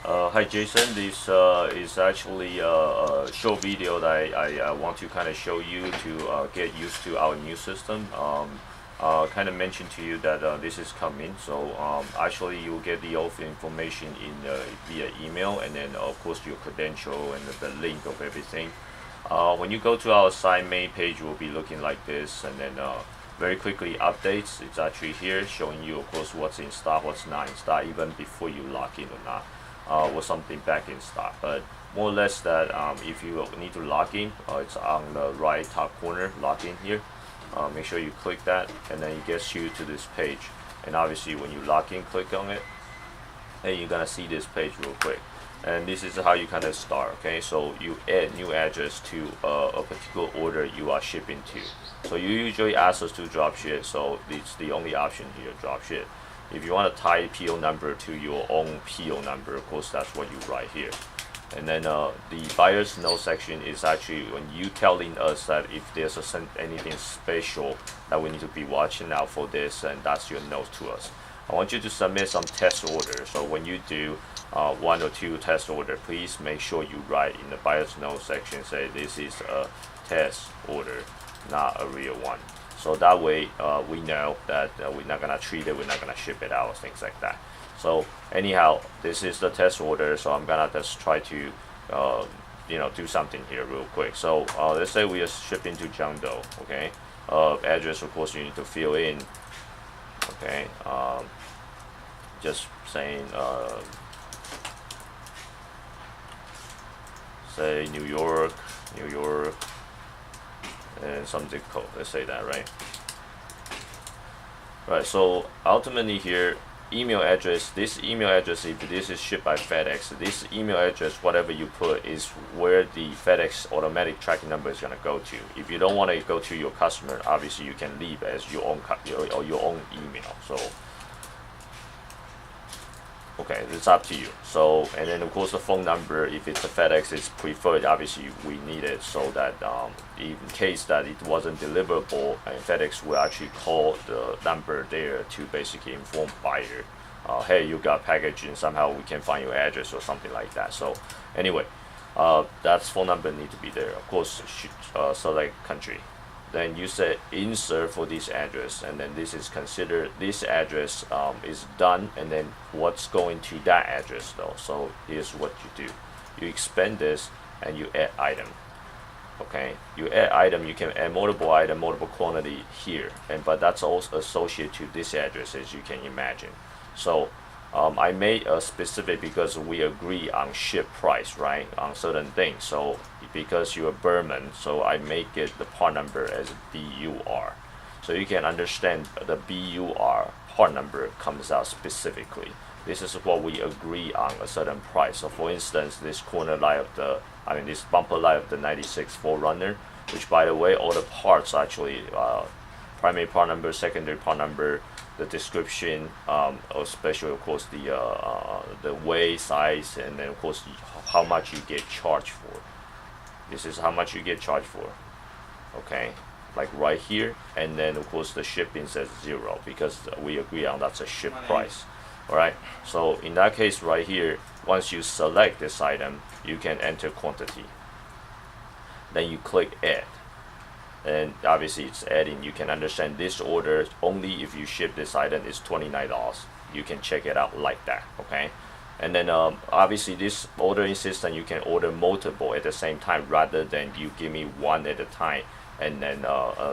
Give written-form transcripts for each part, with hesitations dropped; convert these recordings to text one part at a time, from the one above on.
Hi Jason, this is actually a short video that I want to kind of show you to get used to our new system. Kind of mention to you that this is coming, so actually you'll get the old information in via email, and then of course your credential and the link of everything. When you go to our site main page, will be looking like this, and then very quickly updates. It's actually here showing you, of course, what's in stock, what's not in stock, even before you log in or not. Was something back in stock, but more or less that if you need to log in, it's on the right top corner, log in here. Make sure you click that, and then it gets you to this page. And obviously when you log in, click on it, and you're gonna see this page real quick. And this is how you kind of start. Okay, so you add new address to a particular order you are shipping to. So you usually ask us to drop ship, so it's the only option here, drop ship. If you want to tie PO number to your own PO number, of course, that's what you write here. And then the buyer's note section is actually when you telling us that if there's anything special that we need to be watching out for this, and that's your note to us. I want you to submit some test orders. So when you do one or two test order, please make sure you write in the buyer's note section, say this is a test order, not a real one. So that way we know that we're not gonna treat it, we're not gonna ship it out, things like that. So anyhow, this is the test order, so I'm gonna just try to do something here real quick. So let's say we are shipping to John Doe. Okay, address, of course, you need to fill in. Okay, just saying say New York, and some zip code, let's say that, right? Right, so ultimately here, email address, this email address, if this is shipped by FedEx, this email address, whatever you put, is where the FedEx automatic tracking number is going to go to. If you don't want to go to your customer, obviously you can leave as your own your own email. So okay, it's up to you. So, and then of course the phone number, if it's a FedEx, it's preferred. Obviously we need it so that in case that it wasn't deliverable, and FedEx will actually call the number there to basically inform buyer, hey, you got package and somehow we can find your address or something like that. So anyway, that phone number need to be there. Of course, select country. Then you say insert for this address, and then this is considered, this address is done, and then what's going to that address though. So here's what you do: you expand this and you add item. Okay, you add item, you can add multiple item, multiple quantity here, but that's also associated to this address, as you can imagine. So I made a specific because we agree on ship price, right, on certain things. So because you're Berman, so I make it the part number as BUR, so you can understand the BUR part number comes out specifically. This is what we agree on a certain price. So for instance, this corner light of the, this bumper light of the 96 4Runner, which by the way, all the parts actually, primary part number, secondary part number, the description, especially of course the weight, size, and then of course how much you get charged for. This is how much you get charged for. Okay, like right here, and then of course the shipping says 0 because we agree on that's a ship price. All right, so in that case right here, once you select this item, you can enter quantity. Then you click add, and obviously it's adding. You can understand this order only if you ship this item is $29. You can check it out like that. Okay, and then obviously this ordering system, you can order multiple at the same time rather than you give me one at a time, and then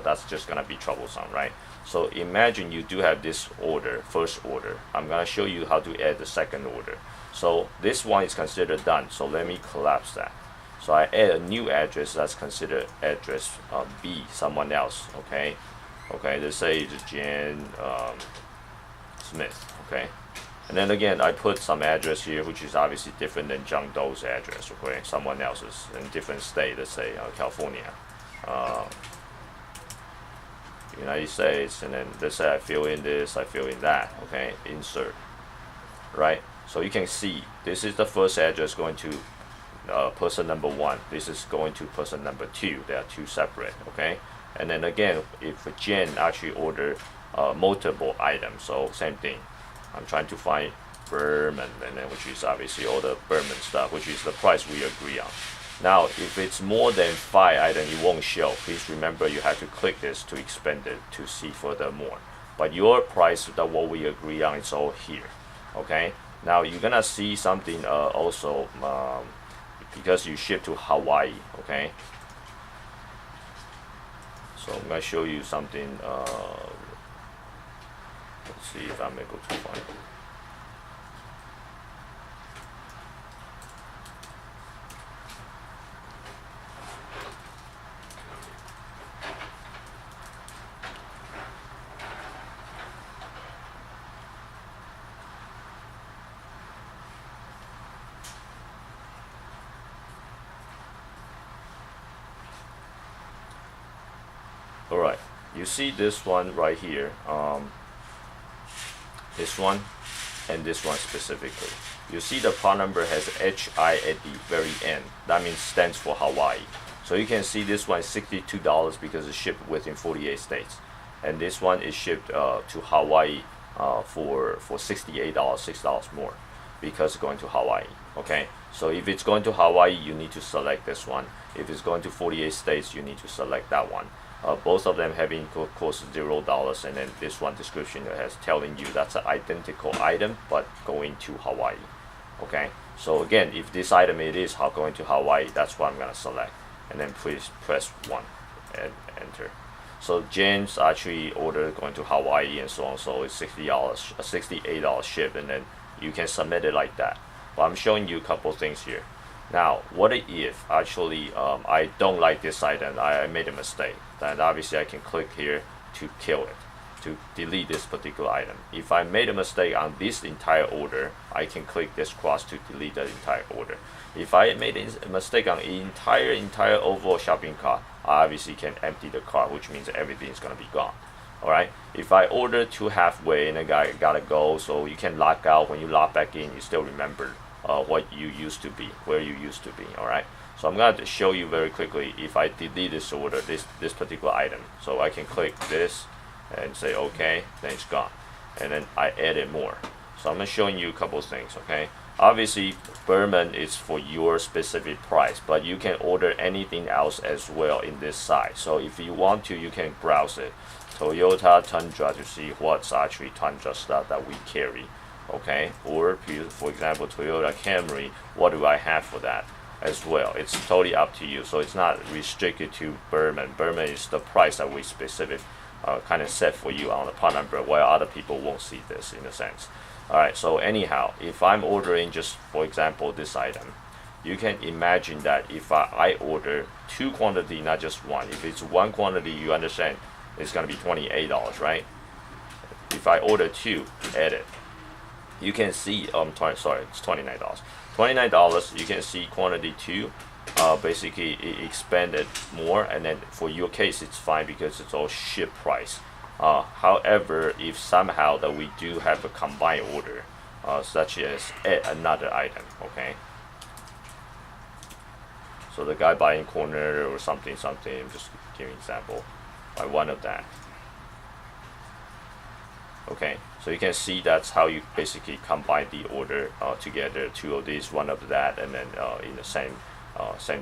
that's just gonna be troublesome, right? So imagine you do have this order, first order. I'm gonna show you how to add the second order. So this one is considered done, so let me collapse that. So I add a new address that's considered address B, someone else. Okay, let's say it's Jan Smith. Okay, and then again I put some address here which is obviously different than John Doe's address. Okay, someone else's in different state, let's say California, United States, and then let's say I fill in this, I fill in that. Okay, insert, right? So you can see this is the first address going to person number 1. This is going to person number 2. They are two separate. Okay, and then again, if Jen actually order multiple items, so same thing. I'm trying to find Berman, and then which is obviously all the Berman stuff, which is the price we agree on. Now, if it's more than 5 items, it won't show. Please remember you have to click this to expand it to see furthermore. But your price, that what we agree on, is all here. Okay. Now you're gonna see something also because you ship to Hawaii. Okay. So I'm gonna show you something. Let's see if I'm able to find it. Alright, you see this one right here, this one and this one specifically. You see the part number has HI at the very end. That means stands for Hawaii. So you can see this one is $62 because it's shipped within 48 states. And this one is shipped to Hawaii for $68, $6 more because it's going to Hawaii. Okay, so if it's going to Hawaii, you need to select this one. If it's going to 48 states, you need to select that one. Both of them having cost $0, and then this one description has telling you that's an identical item but going to Hawaii. Okay, so again, if this item it is going to Hawaii, that's what I'm gonna select, and then please press 1 and enter. So James actually ordered going to Hawaii and so on, so it's $60, $68 shipped, and then you can submit it like that. But I'm showing you a couple things here. Now, what if actually I don't like this item, I made a mistake, then obviously I can click here to kill it, to delete this particular item. If I made a mistake on this entire order, I can click this cross to delete the entire order. If I made a mistake on the entire overall shopping cart, I obviously can empty the cart, which means everything is going to be gone. Alright, if I order to halfway and I gotta go, so you can log out, when you log back in, you still remember what you used to be, where you used to be. Alright, so I'm going to show you very quickly if I delete this order, this particular item. So I can click this and say okay, then it's gone, and then I edit more. So I'm showing you a couple of things. Okay, obviously Berman is for your specific price, but you can order anything else as well in this size. So if you want to, you can browse it, Toyota Tundra, to see what's actually Tundra stuff that we carry. Okay, or for example Toyota Camry, what do I have for that as well? It's totally up to you. So it's not restricted to Berman. Berman is the price that we specific kind of set for you on the part number, while other people won't see this in a sense. Alright, so anyhow, if I'm ordering just for example this item, you can imagine that if I order 2 quantity, not just one. If it's 1 quantity, you understand it's going to be $28, right? If I order 2, edit, you can see it's $29. $29, you can see quantity 2, basically it expanded more, and then for your case it's fine because it's all ship price. However, if somehow that we do have a combined order, such as add another item, okay? So the guy buying corner or something, just give me an example, by one of that. Okay, so you can see that's how you basically combine the order together, 2 of these, 1 of that, and then in the same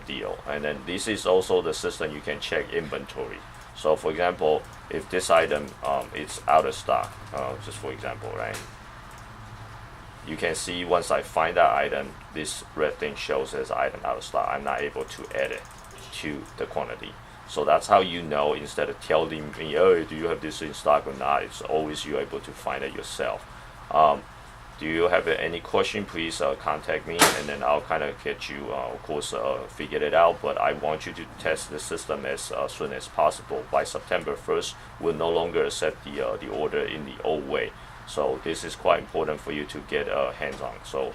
deal. And then this is also the system you can check inventory. So for example, if this item it's out of stock, just for example, right? You can see once I find that item, this red thing shows as item out of stock. I'm not able to add it to the quantity. So that's how you know, instead of telling me, oh, do you have this in stock or not, it's always you're able to find it yourself. Do you have any question, please contact me, and then I'll kind of get you, of course, figure it out. But I want you to test the system as soon as possible. By September 1st, we'll no longer accept the order in the old way. So this is quite important for you to get hands on. So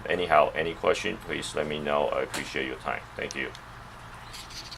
anyhow, any question, please let me know. I appreciate your time. Thank you.